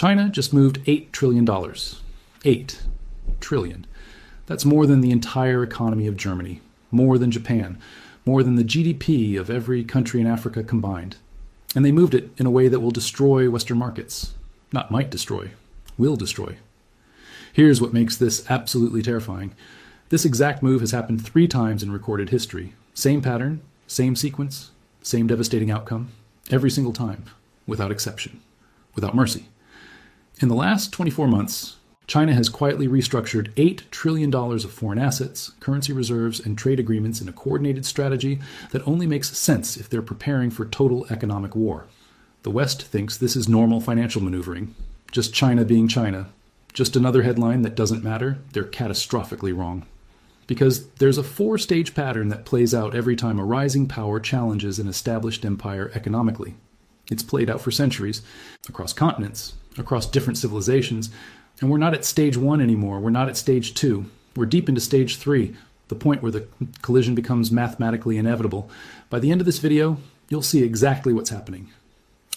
China just moved $8 trillion. 8 trillion. That's more than the entire economy of Germany, more than Japan, more than the GDP of every country in Africa combined. And they moved it in a way that will destroy Western markets. Not might destroy, will destroy. Here's what makes this absolutely terrifying. This exact move has happened 3 times in recorded history. Same pattern, same sequence, same devastating outcome, every single time, without exception, without mercy. In the last 24 months, China has quietly restructured $8 trillion of foreign assets, currency reserves, and trade agreements in a coordinated strategy that only makes sense if they're preparing for total economic war. The West thinks this is normal financial maneuvering, just China being China, just another headline that doesn't matter. They're catastrophically wrong. Because there's a 4-stage pattern that plays out every time a rising power challenges an established empire economically. It's played out for centuries, across continents, across different civilizations, and we're not at stage 1 anymore. We're not at stage 2. We're deep into stage 3, the point where the collision becomes mathematically inevitable. By the end of this video, you'll see exactly what's happening.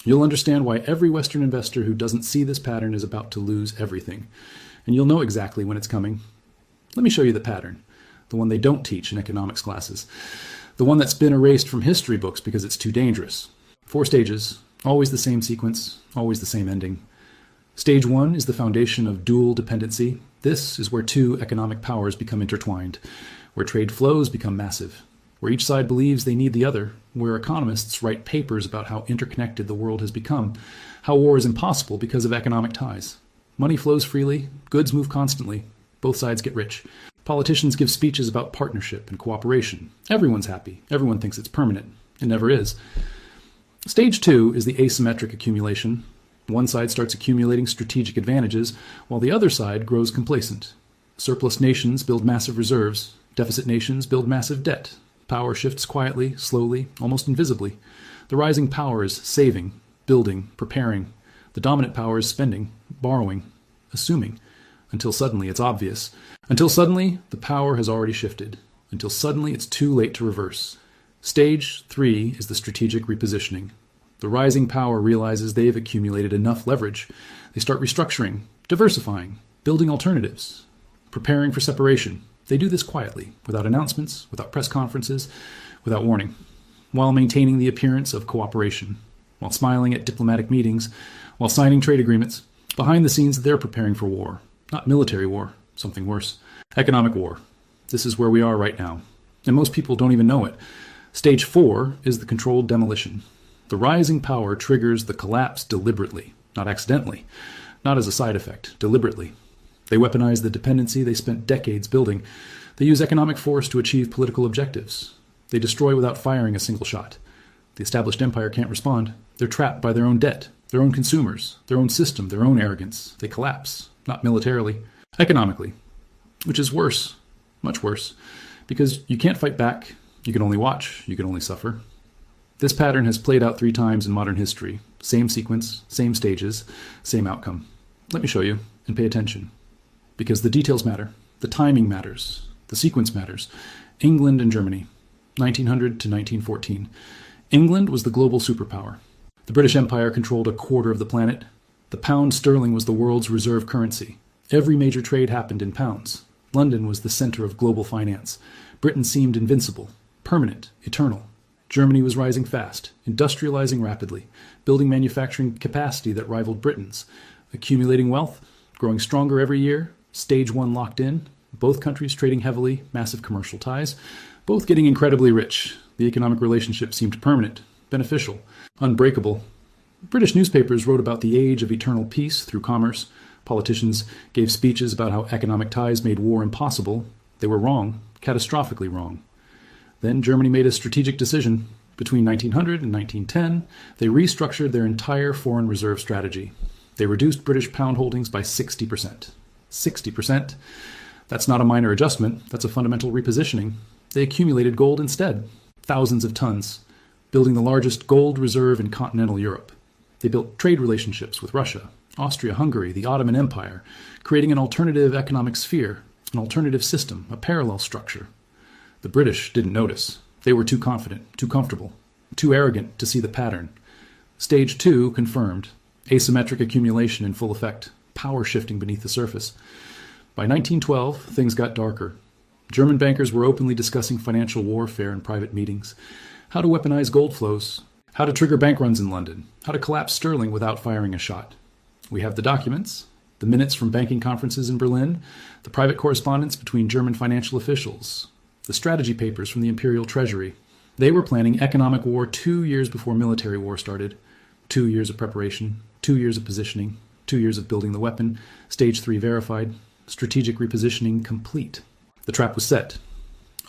You'll understand why every Western investor who doesn't see this pattern is about to lose everything. And you'll know exactly when it's coming. Let me show you the pattern, the one they don't teach in economics classes, the one that's been erased from history books because it's too dangerous. 4 stages, always the same sequence, always the same ending. Stage 1 is the foundation of dual dependency. This is where 2 economic powers become intertwined, where trade flows become massive, where each side believes they need the other, where economists write papers about how interconnected the world has become, how war is impossible because of economic ties. Money flows freely, goods move constantly, both sides get rich. Politicians give speeches about partnership and cooperation. Everyone's happy. Everyone thinks it's permanent. It never is. Stage 2 is the asymmetric accumulation. One side starts accumulating strategic advantages, while the other side grows complacent. Surplus nations build massive reserves. Deficit nations build massive debt. Power shifts quietly, slowly, almost invisibly. The rising power is saving, building, preparing. The dominant power is spending, borrowing, assuming, until suddenly it's obvious. Until suddenly the power has already shifted. Until suddenly it's too late to reverse. Stage 3 is the strategic repositioning. The rising power realizes they've accumulated enough leverage. They start restructuring, diversifying, building alternatives, preparing for separation. They do this quietly, without announcements, without press conferences, without warning, while maintaining the appearance of cooperation, while smiling at diplomatic meetings, while signing trade agreements. Behind the scenes, they're preparing for war. Not military war, something worse. Economic war. This is where we are right now. And most people don't even know it. Stage 4 is the controlled demolition. The rising power triggers the collapse deliberately, not accidentally, not as a side effect, deliberately. They weaponize the dependency they spent decades building. They use economic force to achieve political objectives. They destroy without firing a single shot. The established empire can't respond. They're trapped by their own debt, their own consumers, their own system, their own arrogance. They collapse, not militarily, economically, which is worse, much worse, because you can't fight back. You can only watch. You can only suffer. This pattern has played out 3 times in modern history. Same sequence, same stages, same outcome. Let me show you, and pay attention. Because the details matter, the timing matters, the sequence matters. England and Germany, 1900 to 1914. England was the global superpower. The British Empire controlled a quarter of the planet. The pound sterling was the world's reserve currency. Every major trade happened in pounds. London was the center of global finance. Britain seemed invincible, permanent, eternal. Germany was rising fast, industrializing rapidly, building manufacturing capacity that rivaled Britain's, accumulating wealth, growing stronger every year, stage 1 locked in, both countries trading heavily, massive commercial ties, both getting incredibly rich. The economic relationship seemed permanent, beneficial, unbreakable. British newspapers wrote about the age of eternal peace through commerce. Politicians gave speeches about how economic ties made war impossible. They were wrong, catastrophically wrong. Then Germany made a strategic decision. Between 1900 and 1910, they restructured their entire foreign reserve strategy. They reduced British pound holdings by 60%. 60%. That's not a minor adjustment. That's a fundamental repositioning. They accumulated gold instead, thousands of tons, building the largest gold reserve in continental Europe. They built trade relationships with Russia, Austria-Hungary, the Ottoman Empire, creating an alternative economic sphere, an alternative system, a parallel structure. The British didn't notice. They were too confident, too comfortable, too arrogant to see the pattern. Stage 2 confirmed. Asymmetric accumulation in full effect, power shifting beneath the surface. By 1912, things got darker. German bankers were openly discussing financial warfare in private meetings, how to weaponize gold flows, how to trigger bank runs in London, how to collapse sterling without firing a shot. We have the documents, the minutes from banking conferences in Berlin, the private correspondence between German financial officials, the strategy papers from the Imperial Treasury. They were planning economic war 2 years before military war started. 2 years of preparation, 2 years of positioning, 2 years of building the weapon, stage 3 verified, strategic repositioning complete. The trap was set.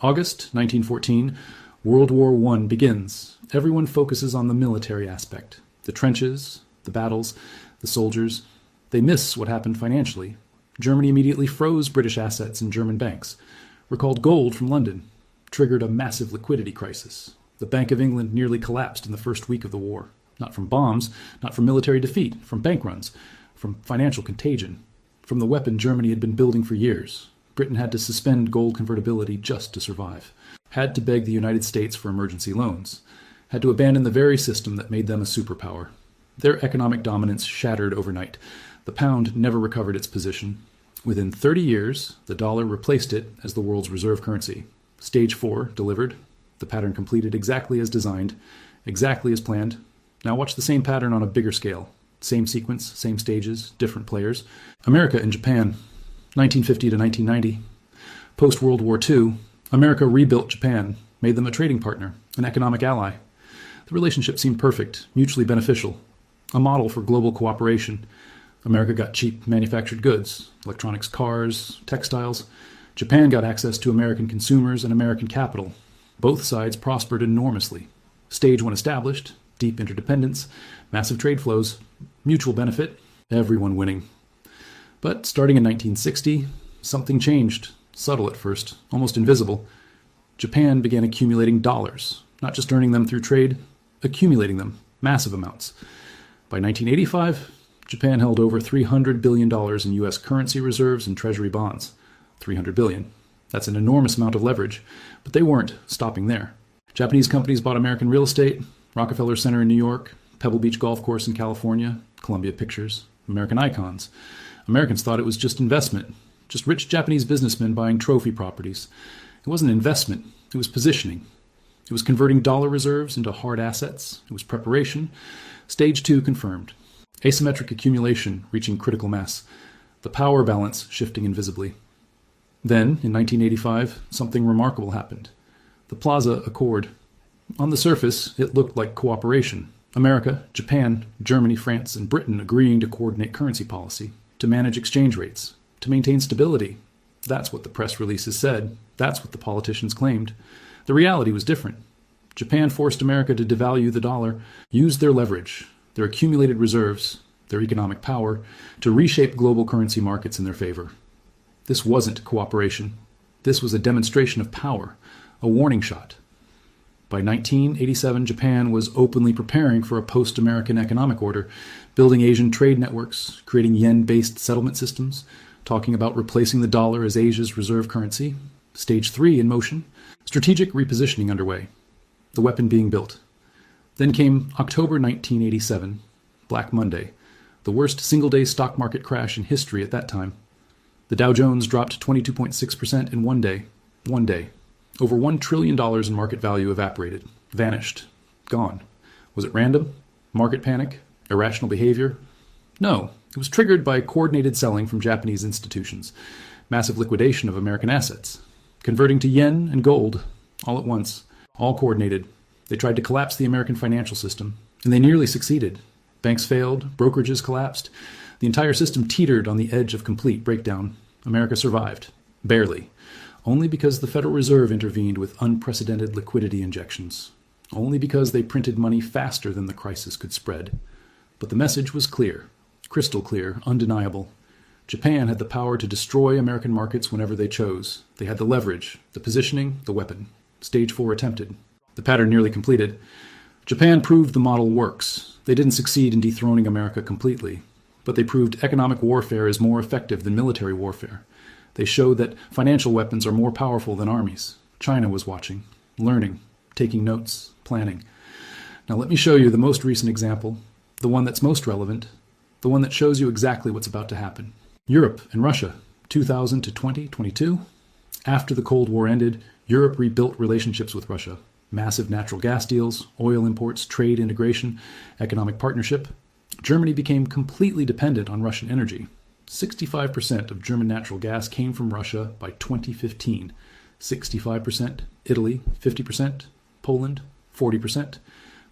August 1914, World War I begins. Everyone focuses on the military aspect. The trenches, the battles, the soldiers. They miss what happened financially. Germany immediately froze British assets in German banks, recalled gold from London, triggered a massive liquidity crisis. The Bank of England nearly collapsed in the first week of the war. Not from bombs, not from military defeat, from bank runs, from financial contagion, from the weapon Germany had been building for years. Britain had to suspend gold convertibility just to survive, had to beg the United States for emergency loans, had to abandon the very system that made them a superpower. Their economic dominance shattered overnight. The pound never recovered its position. Within 30 years, the dollar replaced it as the world's reserve currency. Stage 4 delivered, the pattern completed exactly as designed, exactly as planned. Now watch the same pattern on a bigger scale. Same sequence, same stages, different players. America and Japan, 1950 to 1990. Post-World War II, America rebuilt Japan, made them a trading partner, an economic ally. The relationship seemed perfect, mutually beneficial, a model for global cooperation. America got cheap manufactured goods, electronics, cars, textiles. Japan got access to American consumers and American capital. Both sides prospered enormously. Stage 1 established, deep interdependence, massive trade flows, mutual benefit, everyone winning. But starting in 1960, something changed, subtle at first, almost invisible. Japan began accumulating dollars, not just earning them through trade, accumulating them, massive amounts. By 1985, Japan held over $300 billion in U.S. currency reserves and treasury bonds. $300 billion. That's an enormous amount of leverage, but they weren't stopping there. Japanese companies bought American real estate, Rockefeller Center in New York, Pebble Beach Golf Course in California, Columbia Pictures, American Icons. Americans thought it was just investment, just rich Japanese businessmen buying trophy properties. It wasn't investment, it was positioning. It was converting dollar reserves into hard assets. It was preparation. Stage 2 confirmed. Asymmetric accumulation reaching critical mass. The power balance shifting invisibly. Then, in 1985, something remarkable happened. The Plaza Accord. On the surface, it looked like cooperation. America, Japan, Germany, France, and Britain agreeing to coordinate currency policy, to manage exchange rates, to maintain stability. That's what the press releases said. That's what the politicians claimed. The reality was different. Japan forced America to devalue the dollar, use their leverage, their accumulated reserves, their economic power, to reshape global currency markets in their favor. This wasn't cooperation. This was a demonstration of power, a warning shot. By 1987, Japan was openly preparing for a post-American economic order, building Asian trade networks, creating yen-based settlement systems, talking about replacing the dollar as Asia's reserve currency. Stage 3 in motion, strategic repositioning underway, the weapon being built. Then came October 1987, Black Monday, the worst single-day stock market crash in history at that time. The Dow Jones dropped 22.6% in one day. One day. Over $1 trillion in market value evaporated, vanished, gone. Was it random? Market panic? Irrational behavior? No, it was triggered by coordinated selling from Japanese institutions, massive liquidation of American assets, converting to yen and gold all at once, all coordinated. They tried to collapse the American financial system, and they nearly succeeded. Banks failed, brokerages collapsed. The entire system teetered on the edge of complete breakdown. America survived. Barely. Only because the Federal Reserve intervened with unprecedented liquidity injections. Only because they printed money faster than the crisis could spread. But the message was clear. Crystal clear, undeniable. Japan had the power to destroy American markets whenever they chose. They had the leverage, the positioning, the weapon. Stage 4 attempted. The pattern nearly completed. Japan proved the model works. They didn't succeed in dethroning America completely, but they proved economic warfare is more effective than military warfare. They showed that financial weapons are more powerful than armies. China was watching, learning, taking notes, planning. Now let me show you the most recent example, the one that's most relevant, the one that shows you exactly what's about to happen. Europe and Russia, 2000 to 2022. After the Cold War ended, Europe rebuilt relationships with Russia. Massive natural gas deals, oil imports, trade integration, economic partnership. Germany became completely dependent on Russian energy. 65% of German natural gas came from Russia by 2015. 65%, Italy, 50%, Poland, 40%.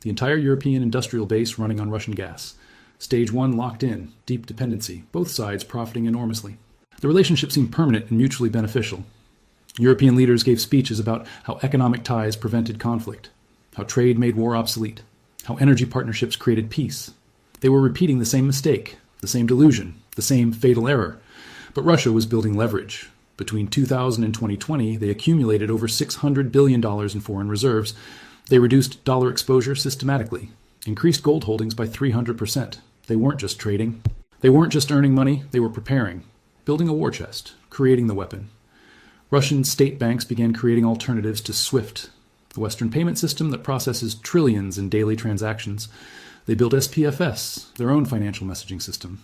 The entire European industrial base running on Russian gas. Stage 1 locked in, deep dependency, both sides profiting enormously. The relationship seemed permanent and mutually beneficial. European leaders gave speeches about how economic ties prevented conflict, how trade made war obsolete, how energy partnerships created peace. They were repeating the same mistake, the same delusion, the same fatal error. But Russia was building leverage. Between 2000 and 2020, they accumulated over $600 billion in foreign reserves. They reduced dollar exposure systematically, increased gold holdings by 300%. They weren't just trading. They weren't just earning money, they were preparing, building a war chest, creating the weapon. Russian state banks began creating alternatives to SWIFT, the Western payment system that processes trillions in daily transactions. They built SPFS, their own financial messaging system.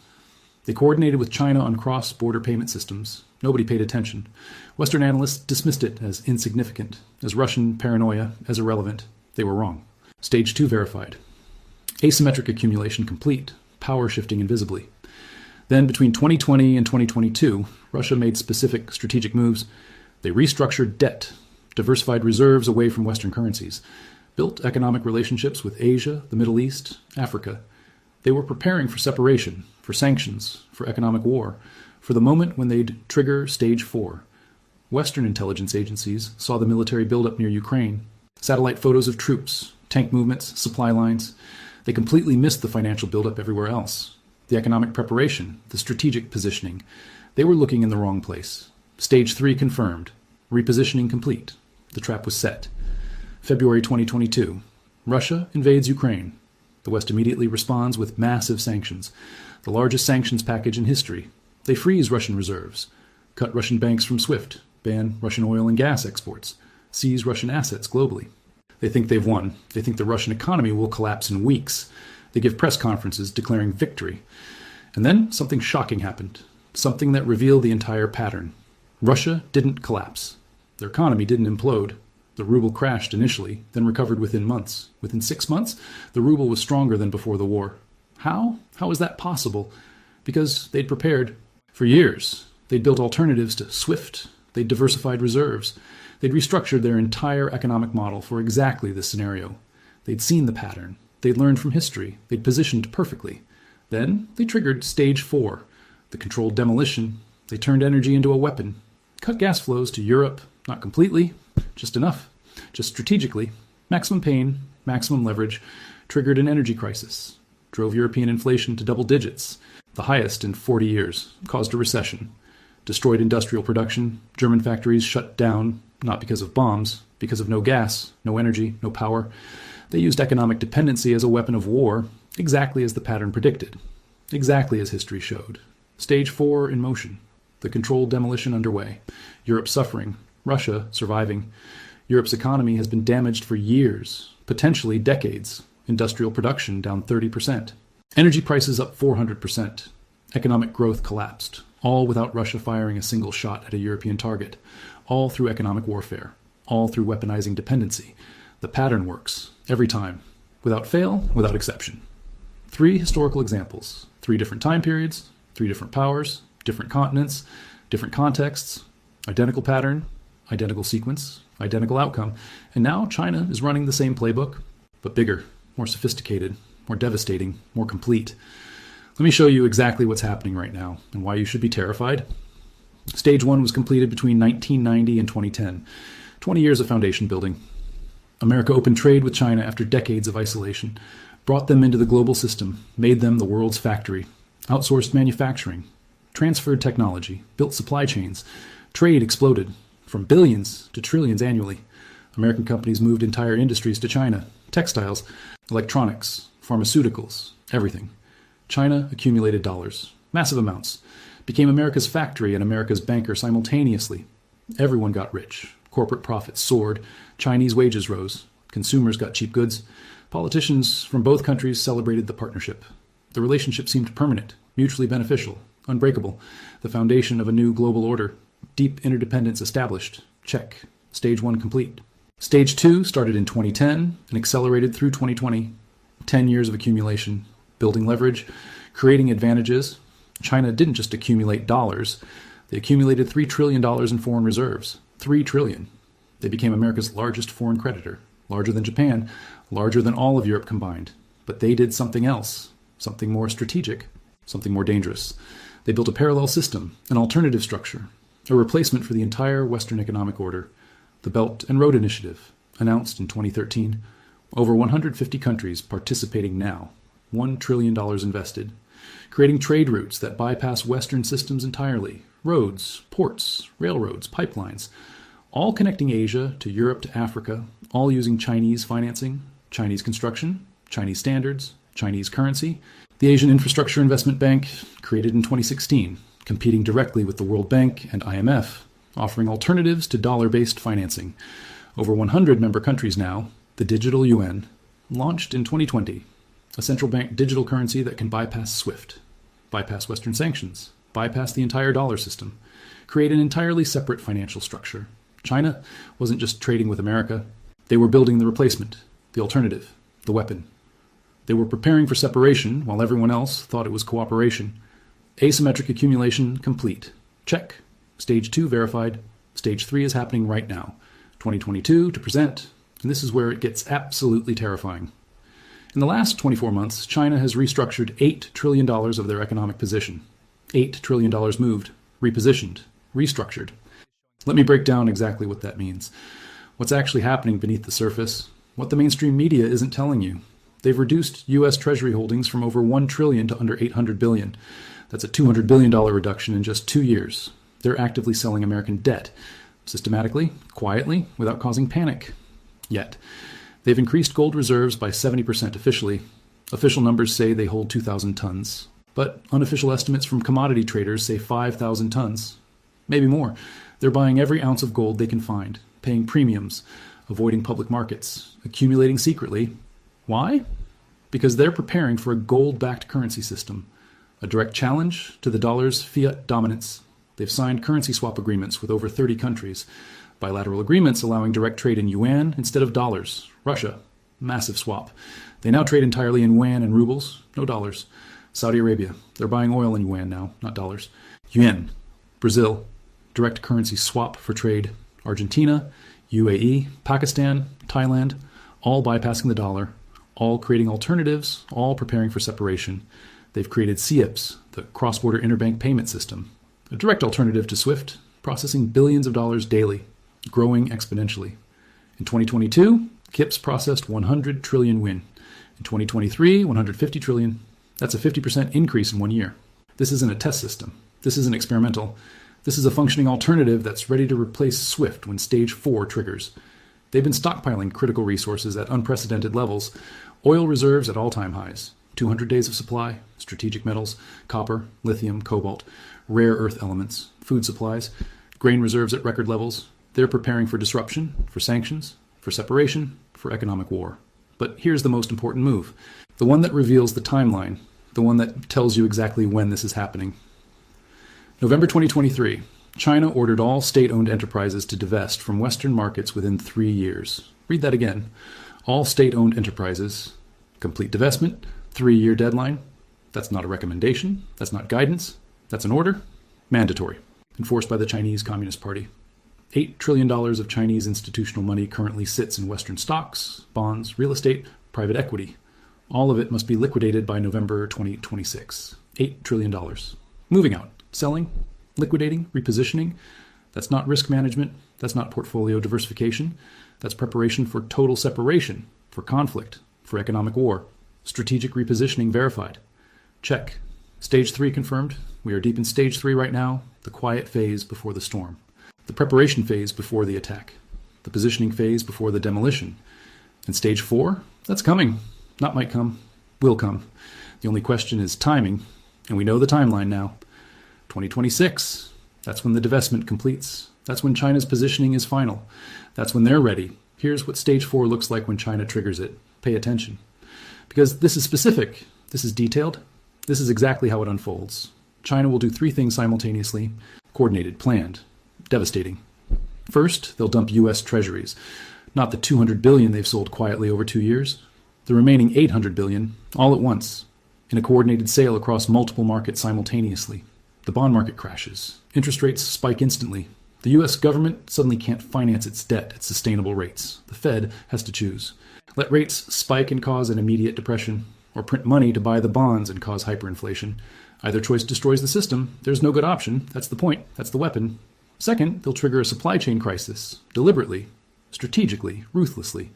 They coordinated with China on cross-border payment systems. Nobody paid attention. Western analysts dismissed it as insignificant, as Russian paranoia, as irrelevant. They were wrong. Stage 2 verified. Asymmetric accumulation complete, power shifting invisibly. Then between 2020 and 2022, Russia made specific strategic moves. They restructured debt, diversified reserves away from Western currencies, built economic relationships with Asia, the Middle East, Africa. They were preparing for separation, for sanctions, for economic war, for the moment when they'd trigger Stage 4. Western intelligence agencies saw the military buildup near Ukraine, satellite photos of troops, tank movements, supply lines. They completely missed the financial buildup everywhere else. The economic preparation, the strategic positioning. They were looking in the wrong place. Stage 3 confirmed. Repositioning complete. The trap was set. February 2022. Russia invades Ukraine. The West immediately responds with massive sanctions, the largest sanctions package in history. They freeze Russian reserves, cut Russian banks from SWIFT, ban Russian oil and gas exports, seize Russian assets globally. They think they've won. They think the Russian economy will collapse in weeks. They give press conferences declaring victory. And then something shocking happened, something that revealed the entire pattern. Russia didn't collapse. Their economy didn't implode. The ruble crashed initially, then recovered within months. Within 6 months, the ruble was stronger than before the war. How? How is that possible? Because they'd prepared. For years, they'd built alternatives to SWIFT. They'd diversified reserves. They'd restructured their entire economic model for exactly this scenario. They'd seen the pattern. They'd learned from history. They'd positioned perfectly. Then they triggered Stage 4, the controlled demolition. They turned energy into a weapon. Cut gas flows to Europe, not completely, just enough, just strategically. Maximum pain, maximum leverage, triggered an energy crisis. Drove European inflation to double digits, the highest in 40 years, caused a recession. Destroyed industrial production. German factories shut down, not because of bombs, because of no gas, no energy, no power. They used economic dependency as a weapon of war, exactly as the pattern predicted, exactly as history showed. Stage 4 in motion. The controlled demolition underway. Europe suffering. Russia surviving. Europe's economy has been damaged for years, potentially decades. Industrial production down 30%. Energy prices up 400%. Economic growth collapsed, all without Russia firing a single shot at a European target. All through economic warfare. All through weaponizing dependency. The pattern works, every time. Without fail, without exception. 3 historical examples. 3 different time periods, 3 different powers, different continents, different contexts, identical pattern, identical sequence, identical outcome. And now China is running the same playbook, but bigger, more sophisticated, more devastating, more complete. Let me show you exactly what's happening right now and why you should be terrified. Stage 1 was completed between 1990 and 2010. 20 years of foundation building. America opened trade with China after decades of isolation, brought them into the global system, made them the world's factory, outsourced manufacturing, transferred technology, built supply chains. Trade exploded from billions to trillions annually. American companies moved entire industries to China, textiles, electronics, pharmaceuticals, everything. China accumulated dollars, massive amounts, became America's factory and America's banker simultaneously. Everyone got rich. Corporate profits soared. Chinese wages rose. Consumers got cheap goods. Politicians from both countries celebrated the partnership. The relationship seemed permanent, mutually beneficial, unbreakable, the foundation of a new global order. Deep interdependence established. Check. Stage 1 complete. Stage 2 started in 2010 and accelerated through 2020. 10 years of accumulation, building leverage, creating advantages. China didn't just accumulate dollars. They accumulated $3 trillion in foreign reserves. $3 trillion. They became America's largest foreign creditor, larger than Japan, larger than all of Europe combined. But they did something else, something more strategic, something more dangerous. They built a parallel system, an alternative structure, a replacement for the entire Western economic order. The Belt and Road Initiative, announced in 2013. Over 150 countries participating now. $1 trillion invested. Creating trade routes that bypass Western systems entirely. Roads, ports, railroads, pipelines. All connecting Asia to Europe to Africa. All using Chinese financing, Chinese construction, Chinese standards, Chinese currency. The Asian Infrastructure Investment Bank, created in 2016, competing directly with the World Bank and IMF, offering alternatives to dollar-based financing. Over 100 member countries now. The digital yuan, launched in 2020. A central bank digital currency that can bypass SWIFT, bypass Western sanctions, bypass the entire dollar system, create an entirely separate financial structure. China wasn't just trading with America. They were building the replacement, the alternative, the weapon. They were preparing for separation while everyone else thought it was cooperation. Asymmetric accumulation complete. Check. Stage 2 verified. Stage 3 is happening right now. 2022 to present. And this is where it gets absolutely terrifying. In the last 24 months, China has restructured $8 trillion of their economic position. $8 trillion moved, repositioned, restructured. Let me break down exactly what that means. What's actually happening beneath the surface, what the mainstream media isn't telling you. They've reduced U.S. Treasury holdings from over $1 trillion to under $800 billion. That's a $200 billion reduction in just 2 years. They're actively selling American debt, systematically, quietly, without causing panic. Yet, they've increased gold reserves by 70% officially. Official numbers say they hold 2,000 tons, but unofficial estimates from commodity traders say 5,000 tons. Maybe more. They're buying every ounce of gold they can find, paying premiums, avoiding public markets, accumulating secretly. Why? Because they're preparing for a gold-backed currency system, a direct challenge to the dollar's fiat dominance. They've signed currency swap agreements with over 30 countries, bilateral agreements allowing direct trade in yuan instead of dollars. Russia, massive swap. They now trade entirely in yuan and rubles, no dollars. Saudi Arabia, they're buying oil in yuan now, not dollars. Yuan. Brazil, direct currency swap for trade. Argentina, UAE, Pakistan, Thailand, all bypassing the dollar, all creating alternatives, all preparing for separation. They've created CIPS, the cross-border interbank payment system, a direct alternative to SWIFT, processing billions of dollars daily, growing exponentially. In 2022, CIPS processed 100 trillion yuan. In 2023, 150 trillion. That's a 50% increase in 1 year. This isn't a test system. This isn't experimental. This is a functioning alternative that's ready to replace SWIFT when stage 4 triggers. They've been stockpiling critical resources at unprecedented levels, oil reserves at all-time highs, 200 days of supply, strategic metals, copper, lithium, cobalt, rare earth elements, food supplies, grain reserves at record levels. They're preparing for disruption, for sanctions, for separation, for economic war. But here's the most important move, the one that reveals the timeline, the one that tells you exactly when this is happening. November 2023, China ordered all state-owned enterprises to divest from Western markets within 3 years. Read that again. All state-owned enterprises. Complete divestment, 3-year deadline. That's not a recommendation. That's not guidance. That's an order. Mandatory. Enforced by the Chinese Communist Party. $8 trillion of Chinese institutional money currently sits in Western stocks, bonds, real estate, private equity. All of it must be liquidated by November 2026. $8 trillion. Moving out. Selling. Liquidating, repositioning, that's not risk management, that's not portfolio diversification, that's preparation for total separation, for conflict, for economic war. Strategic repositioning verified. Check. Stage 3 confirmed. We are deep in stage 3 right now, the quiet phase before the storm. The preparation phase before the attack. The positioning phase before the demolition. And stage 4, that's coming. Not might come, will come. The only question is timing, and we know the timeline now. 2026, that's when the divestment completes. That's when China's positioning is final. That's when they're ready. Here's what stage 4 looks like when China triggers it. Pay attention. Because this is specific, this is detailed, This is exactly how it unfolds. China will do three things simultaneously, coordinated, planned, devastating. First, they'll dump U.S. treasuries, not the $200 billion they've sold quietly over 2 years. The remaining $800 billion, all at once, in a coordinated sale across multiple markets simultaneously. The bond market crashes. Interest rates spike instantly. The U.S. government suddenly can't finance its debt at sustainable rates. The Fed has to choose. Let rates spike and cause an immediate depression, or print money to buy the bonds and cause hyperinflation. Either choice destroys the system. There's no good option. That's the point. That's the weapon. Second, they'll trigger a supply chain crisis, deliberately, strategically, ruthlessly.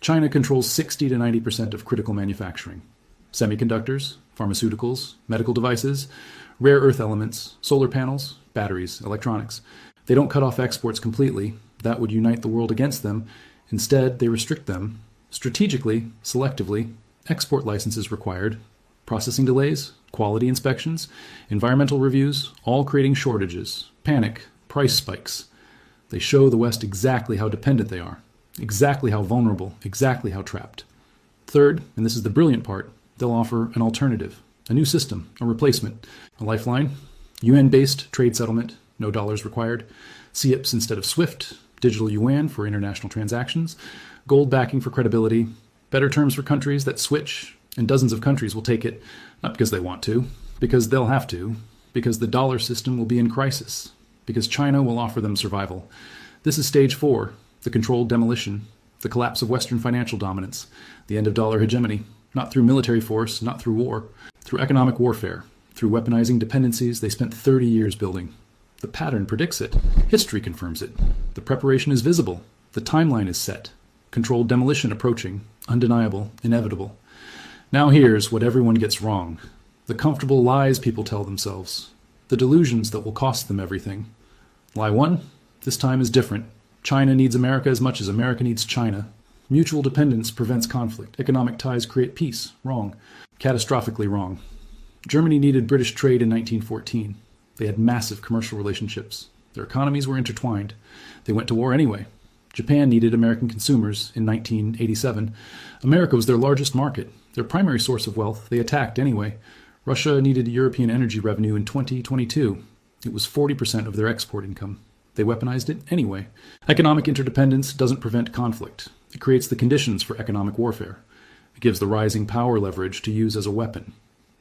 China controls 60 to 90% of critical manufacturing. Semiconductors, pharmaceuticals, medical devices, rare earth elements, solar panels, batteries, electronics. They don't cut off exports completely. That would unite the world against them. Instead, they restrict them. Strategically, selectively, export licenses required, processing delays, quality inspections, environmental reviews, all creating shortages, panic, price spikes. They show the West exactly how dependent they are, exactly how vulnerable, exactly how trapped. Third, and this is the brilliant part, they'll offer an alternative, a new system, a replacement, a lifeline, UN-based trade settlement, no dollars required, CIPS instead of SWIFT, digital yuan for international transactions, gold backing for credibility, better terms for countries that switch, and dozens of countries will take it, not because they want to, because they'll have to, because the dollar system will be in crisis, because China will offer them survival. This is stage 4, the controlled demolition, the collapse of Western financial dominance, the end of dollar hegemony, not through military force, not through war, through economic warfare, through weaponizing dependencies they spent 30 years building. The pattern predicts it. History confirms it. The preparation is visible. The timeline is set. Controlled demolition approaching, undeniable, inevitable. Now here's what everyone gets wrong. The comfortable lies people tell themselves. The delusions that will cost them everything. Lie 1, this time is different. China needs America as much as America needs China. Mutual dependence prevents conflict. Economic ties create peace. Wrong. Catastrophically wrong. Germany needed British trade in 1914. They had massive commercial relationships. Their economies were intertwined. They went to war anyway. Japan needed American consumers in 1987. America was their largest market, their primary source of wealth. They attacked anyway. Russia needed European energy revenue in 2022. It was 40% of their export income. They weaponized it anyway. Economic interdependence doesn't prevent conflict. It creates the conditions for economic warfare. It gives the rising power leverage to use as a weapon.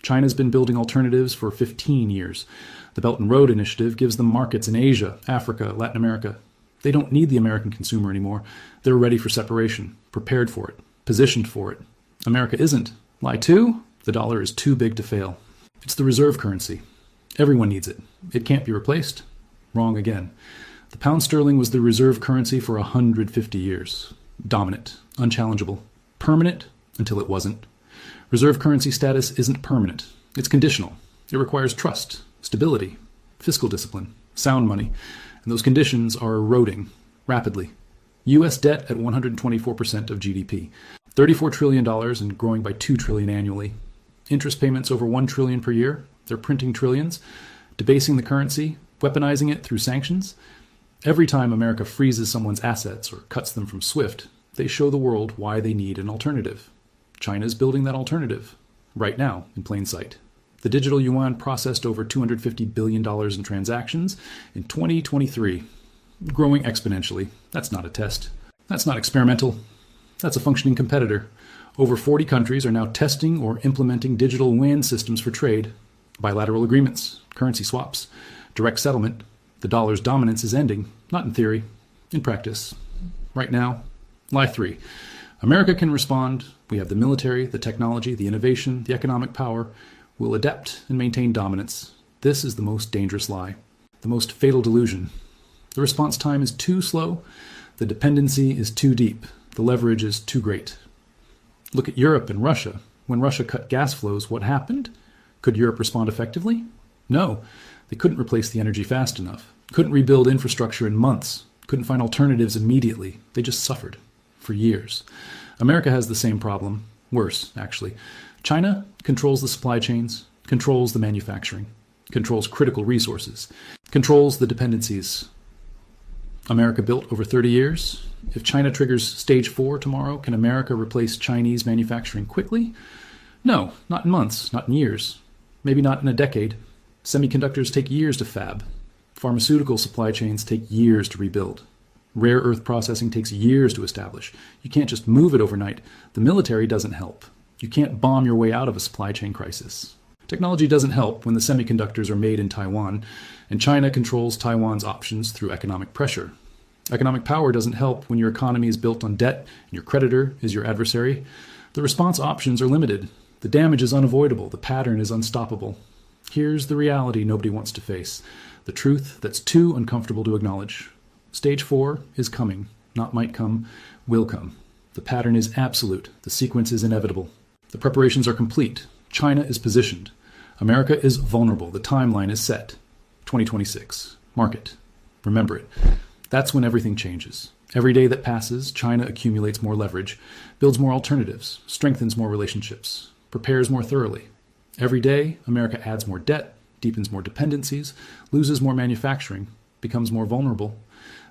China's been building alternatives for 15 years. The Belt and Road Initiative gives them markets in Asia, Africa, Latin America. They don't need the American consumer anymore. They're ready for separation, prepared for it, positioned for it. America isn't. Lie 2, the dollar is too big to fail. It's the reserve currency. Everyone needs it. It can't be replaced. Wrong again. The pound sterling was the reserve currency for 150 years. Dominant, unchallengeable, permanent until it wasn't. Reserve currency status isn't permanent. It's conditional. It requires trust, stability, fiscal discipline, sound money, and those conditions are eroding rapidly. U.S. debt at 124% of GDP, $34 trillion and growing by $2 trillion annually. Interest payments over $1 trillion per year. They're printing trillions, debasing the currency, weaponizing it through sanctions. Every time America freezes someone's assets or cuts them from SWIFT, they show the world why they need an alternative. China's building that alternative right now in plain sight. The digital yuan processed over $250 billion in transactions in 2023, growing exponentially. That's not a test. That's not experimental. That's a functioning competitor. Over 40 countries are now testing or implementing digital yuan systems for trade, bilateral agreements, currency swaps, direct settlement. The dollar's dominance is ending, not in theory, in practice. Right now, lie 3. America can respond. We have the military, the technology, the innovation, the economic power. We'll adapt and maintain dominance. This is the most dangerous lie, the most fatal delusion. The response time is too slow. The dependency is too deep. The leverage is too great. Look at Europe and Russia. When Russia cut gas flows, what happened? Could Europe respond effectively? No. They couldn't replace the energy fast enough. Couldn't rebuild infrastructure in months. Couldn't find alternatives immediately. They just suffered for years. America has the same problem. Worse, actually. China controls the supply chains, controls the manufacturing, controls critical resources, controls the dependencies. America built over 30 years. If China triggers stage 4 tomorrow, can America replace Chinese manufacturing quickly? No, not in months, not in years, maybe not in a decade. Semiconductors take years to fab. Pharmaceutical supply chains take years to rebuild. Rare earth processing takes years to establish. You can't just move it overnight. The military doesn't help. You can't bomb your way out of a supply chain crisis. Technology doesn't help when the semiconductors are made in Taiwan, and China controls Taiwan's options through economic pressure. Economic power doesn't help when your economy is built on debt and your creditor is your adversary. The response options are limited. The damage is unavoidable. The pattern is unstoppable. Here's the reality nobody wants to face, the truth that's too uncomfortable to acknowledge. Stage 4 is coming, not might come, will come. The pattern is absolute. The sequence is inevitable. The preparations are complete. China is positioned. America is vulnerable. The timeline is set. 2026. Mark it. Remember it. That's when everything changes. Every day that passes, China accumulates more leverage, builds more alternatives, strengthens more relationships, prepares more thoroughly. Every day, America adds more debt, deepens more dependencies, loses more manufacturing, becomes more vulnerable,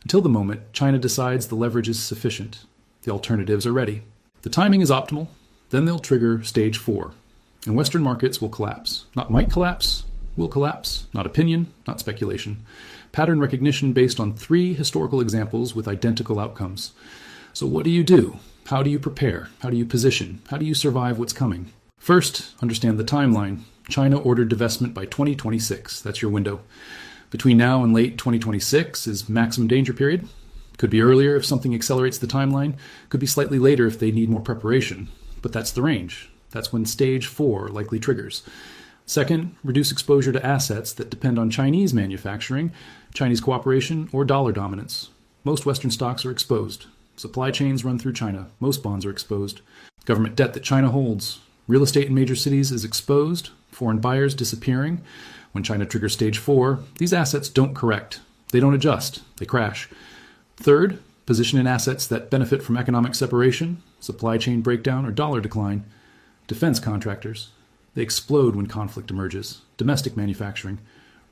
until the moment China decides the leverage is sufficient. The alternatives are ready. The timing is optimal. Then they'll trigger stage 4, and Western markets will collapse. Not might collapse, will collapse. Not opinion, not speculation. Pattern recognition based on 3 historical examples with identical outcomes. So what do? How do you prepare? How do you position? How do you survive what's coming? First, understand the timeline. China ordered divestment by 2026. That's your window. Between now and late 2026 is maximum danger period. Could be earlier if something accelerates the timeline. Could be slightly later if they need more preparation. But that's the range. That's when stage 4 likely triggers. Second, reduce exposure to assets that depend on Chinese manufacturing, Chinese cooperation, or dollar dominance. Most Western stocks are exposed. Supply chains run through China. Most bonds are exposed. Government debt that China holds. Real estate in major cities is exposed. Foreign buyers disappearing. When China triggers stage 4, these assets don't correct. They don't adjust. They crash. Third, position in assets that benefit from economic separation, supply chain breakdown, or dollar decline. Defense contractors. They explode when conflict emerges. Domestic manufacturing.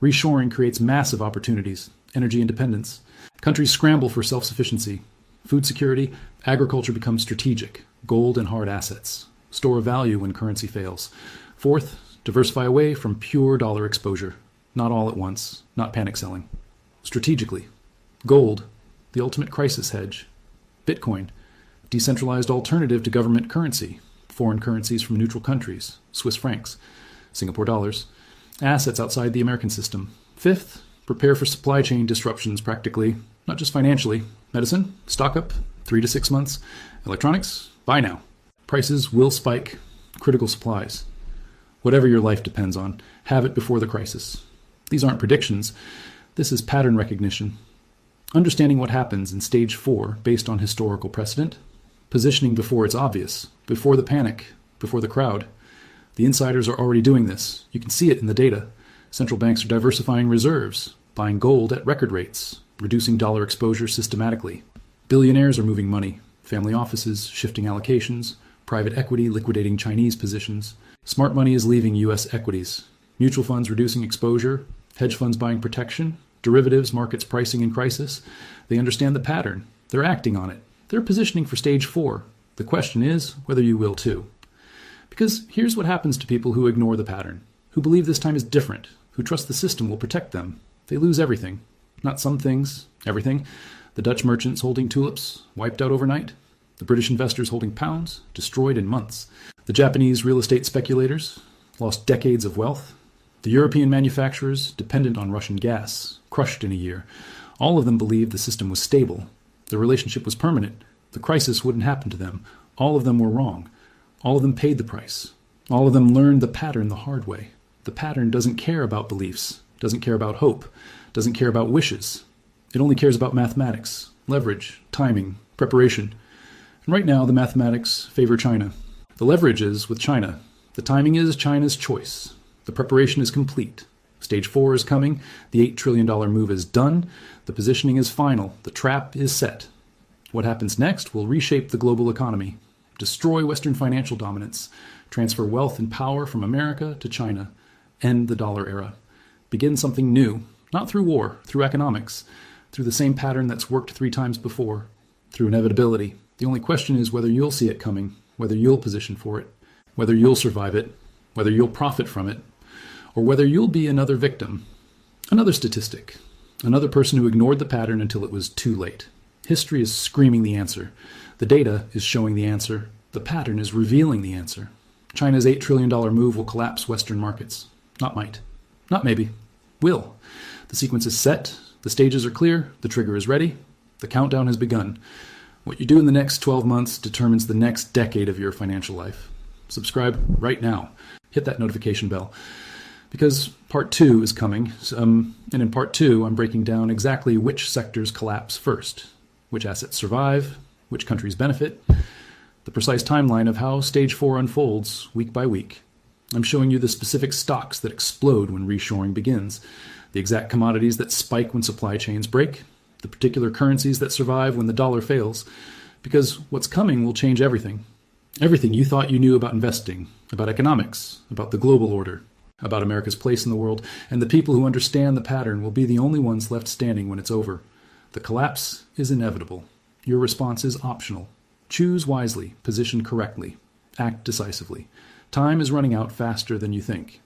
Reshoring creates massive opportunities. Energy independence. Countries scramble for self-sufficiency. Food security. Agriculture becomes strategic. Gold and hard assets. Store of value when currency fails. Fourth, diversify away from pure dollar exposure. Not all at once. Not panic selling. Strategically. Gold. The ultimate crisis hedge. Bitcoin. Decentralized alternative to government currency. Foreign currencies from neutral countries. Swiss francs. Singapore dollars. Assets outside the American system. Fifth, prepare for supply chain disruptions practically, not just financially. Medicine, stock up, 3 to 6 months. Electronics, buy now. Prices will spike. Critical supplies. Whatever your life depends on, have it before the crisis. These aren't predictions. This is pattern recognition. Understanding what happens in stage 4 based on historical precedent. Positioning before it's obvious, before the panic, before the crowd. The insiders are already doing this. You can see it in the data. Central banks are diversifying reserves, buying gold at record rates, reducing dollar exposure systematically. Billionaires are moving money. Family offices shifting allocations. Private equity liquidating Chinese positions. Smart money is leaving U.S. equities. Mutual funds reducing exposure. Hedge funds buying protection. Derivatives markets pricing in crisis. They understand the pattern. They're acting on it. They're positioning for stage 4. The question is whether you will too. Because here's what happens to people who ignore the pattern, who believe this time is different, who trust the system will protect them. They lose everything. Not some things, everything. The Dutch merchants holding tulips, wiped out overnight. The British investors holding pounds, destroyed in months. The Japanese real estate speculators, lost decades of wealth. The European manufacturers, dependent on Russian gas, crushed in a year. All of them believed the system was stable. The relationship was permanent. The crisis wouldn't happen to them. All of them were wrong. All of them paid the price. All of them learned the pattern the hard way. The pattern doesn't care about beliefs, doesn't care about hope, doesn't care about wishes. It only cares about mathematics, leverage, timing, preparation. And right now, the mathematics favor China. The leverage is with China. The timing is China's choice. The preparation is complete. Stage 4 is coming. The $8 trillion move is done. The positioning is final. The trap is set. What happens next will reshape the global economy, destroy Western financial dominance, transfer wealth and power from America to China, end the dollar era, begin something new, not through war, through economics, through the same pattern that's worked 3 times before, through inevitability. The only question is whether you'll see it coming, whether you'll position for it. whether you'll survive it, whether you'll profit from it, or whether you'll be another victim, another statistic, another person who ignored the pattern until it was too late. History is screaming the answer. The data is showing the answer. The pattern is revealing the answer. China's $8 trillion move will collapse Western markets. Not might. Not maybe. Will. The sequence is set. The stages are clear. The trigger is ready. The countdown has begun. What you do in the next 12 months determines the next decade of your financial life. Subscribe right now. Hit that notification bell. Because part 2 is coming, and in part 2 I'm breaking down exactly which sectors collapse first, which assets survive, which countries benefit, the precise timeline of how stage 4 unfolds week by week. I'm showing you the specific stocks that explode when reshoring begins, the exact commodities that spike when supply chains break, the particular currencies that survive when the dollar fails, because what's coming will change everything. Everything you thought you knew about investing, about economics, about the global order, about America's place in the world, and the people who understand the pattern will be the only ones left standing when it's over. The collapse is inevitable. Your response is optional. Choose wisely, position correctly, act decisively. Time is running out faster than you think.